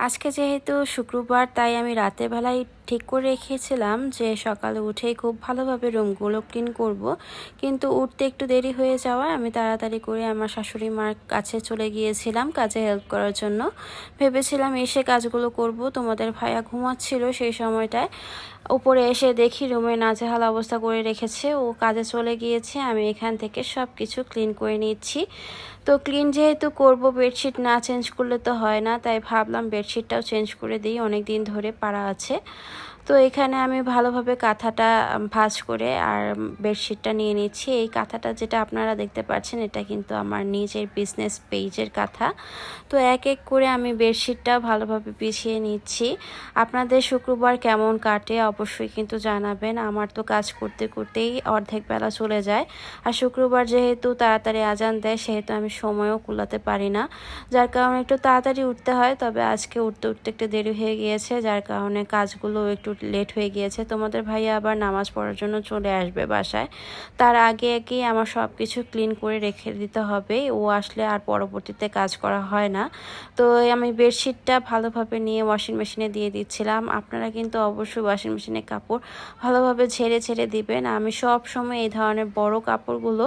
আজকে যেহেতু শুক্রবার, তাই আমি রাতের বেলায় ঠিক করে রেখেছিলাম যে সকালে উঠেই খুব ভালোভাবে রুমগুলো ক্লিন করব। কিন্তু উঠতে একটু দেরি হয়ে যাওয়ায় আমি তাড়াতাড়ি করে আমার শাশুড়ি মার কাছে চলে গিয়েছিলাম কাজে হেল্প করার জন্য। ভেবেছিলাম এসে কাজগুলো করব, তোমাদের ভাইয়া ঘুমাচ্ছিল সেই সময়টায়। উপরে এসে দেখি রুমে নাজেহাল অবস্থা করে রেখেছে, ও কাজে চলে গিয়েছে। আমি এখান থেকে সব কিছু ক্লিন করে নিচ্ছি। তো ক্লিন যেহেতু করব, বেডশিট না চেঞ্জ করলে তো হয় না, তাই ভাবলাম বেডশিটটাও চেঞ্জ করে দিই, অনেক দিন ধরে পাড়া আছে। তো এখানে আমি ভালোভাবে কাঁথাটা ভাঁজ করে আর বেডশিটটা নিয়ে নিচ্ছি। এই কাঁথাটা যেটা আপনারা দেখতে পাচ্ছেন, এটা কিন্তু আমার নিজের বিজনেস পেজের কাঁথা। তো এক এক করে আমি বেডশিটটা ভালোভাবে বিছিয়ে নিচ্ছি। আপনাদের শুক্রবার কেমন কাটে অবশ্যই কিন্তু জানাবেন। আমার তো কাজ করতে করতেই অর্ধেক বেলা চলে যায়। আর শুক্রবার যেহেতু তাড়াতাড়ি আজান দেয়, সেহেতু আমি সময়ও কুলাতে পারি না, যার কারণে একটু তাড়াতাড়ি উঠতে হয়। তবে আজকে উঠতে উঠতে একটু দেরি হয়ে গিয়েছে, যার কারণে কাজগুলো একটু লেট হয়ে গিয়েছে। তোমাদের ভাইয়া আবার নামাজ পড়ার জন্য চলে আসবে বাসায়, তার আগে আগেই আমার সব কিছু ক্লিন করে রেখে দিতে হবে। ও আসলে আর পরবর্তীতে কাজ করা হয় না। তো আমি বেডশিটটা ভালোভাবে নিয়ে ওয়াশিং মেশিনে দিয়ে দিচ্ছিলাম। আপনারা কিন্তু অবশ্যই ওয়াশিং মেশিনে কাপড় ভালোভাবে ঝেড়ে ঝেড়ে দিবেন। আমি সব সময় এই ধরনের বড় কাপড়গুলো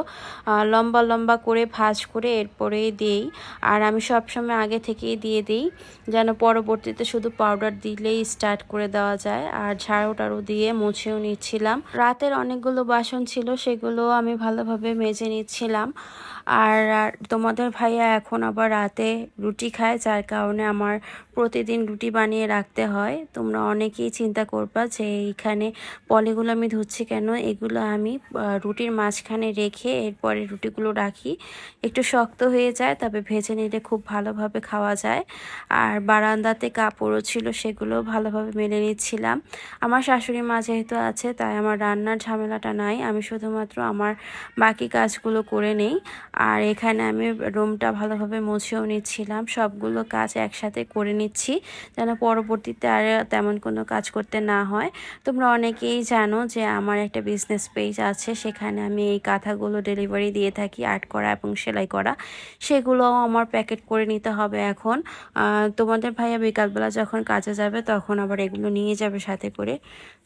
লম্বা লম্বা করে ভাঁজ করে এরপরেই দিই। আর আমি সব সময় আগে থেকেই দিয়ে দিই, যেন পরবর্তীতে শুধু পাউডার দিলেই স্টার্ট করে দেওয়া যায়। আর ঝাড়ু টাড়ু দিয়ে মুছেও নিচ্ছিলাম। রাতের অনেকগুলো বাসন ছিল, সেগুলো আমি ভালোভাবে মেজে নিচ্ছিলাম। আর তোমাদের ভাইয়া এখন আবার রাতে রুটি খায়, যার কারণে আমার প্রতিদিন রুটি বানিয়ে রাখতে হয়। তোমরা অনেকেই চিন্তা করবা যে এইখানে পলিগুলো আমি ধুচ্ছি কেন। এগুলো আমি রুটির মাঝখানে রেখে এরপরে রুটিগুলো রাখি, একটু শক্ত হয়ে যায়, তবে ভেজে নিলে খুব ভালোভাবে খাওয়া যায়। আর বারান্দাতে কাপড়ও ছিল, সেগুলো ভালোভাবে মেলে নিচ্ছিলাম। আমার শাশুড়ি মা যেহেতু আছে, তাই আমার রান্নার ঝামেলাটা নাই, আমি শুধুমাত্র আমার বাকি কাজগুলো করে নেই। আর এখানে আমি রুমটা ভালোভাবে মুছেও নিচ্ছিলাম। সবগুলো কাজ একসাথে করে নিচ্ছি, যেন পরবর্তীতে আর তেমন কোনো কাজ করতে না হয়। তোমরা অনেকেই জানো যে আমার একটা বিজনেস পেজ আছে, সেখানে আমি এই কাঁথাগুলো ডেলিভারি দিয়ে থাকি, আর্ট করা এবং সেলাই করা। সেগুলোও আমার প্যাকেট করে নিতে হবে এখন। তোমাদের ভাইয়া বিকালবেলা যখন কাজে যাবে, তখন আবার এগুলো নিয়ে যাবে সাথে করে।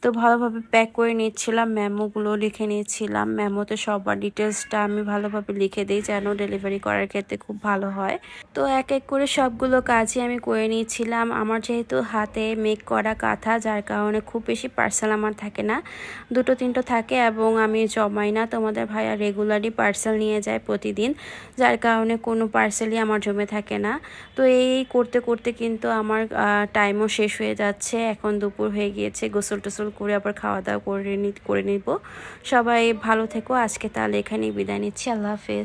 তো ভালোভাবে প্যাক করে নিচ্ছিলাম, মেমোগুলো লিখে নিচ্ছিলাম। মেমোতে সবার ডিটেলসটা আমি ভালোভাবে লিখে দিই, যেন ডেলিভারি করার ক্ষেত্রে খুব ভালো হয়। তো এক এক করে সবগুলো কাজই আমি করে নিচ্ছিলাম। আমার যেহেতু হাতে মেক করা কাঁথা, যার কারণে খুব বেশি পার্সেল আমার থাকে না, দুটো তিনটো থাকে এবং আমি জমাই না। তোমাদের ভাইয়া রেগুলারলি পার্সেল নিয়ে যায় প্রতিদিন, যার কারণে কোনো পার্সেলই আমার জমে থাকে না। তো এই করতে করতে কিন্তু আমার টাইমও শেষ হয়ে যাচ্ছে। এখন দুপুর হয়ে গিয়েছে, গোসল টোসল করে আবার খাওয়া দাওয়া করে নিব। সবাই ভালো থেকো। আজকে তাহলে এখানেই বিদায় নিচ্ছি। আল্লাহ হাফেজ।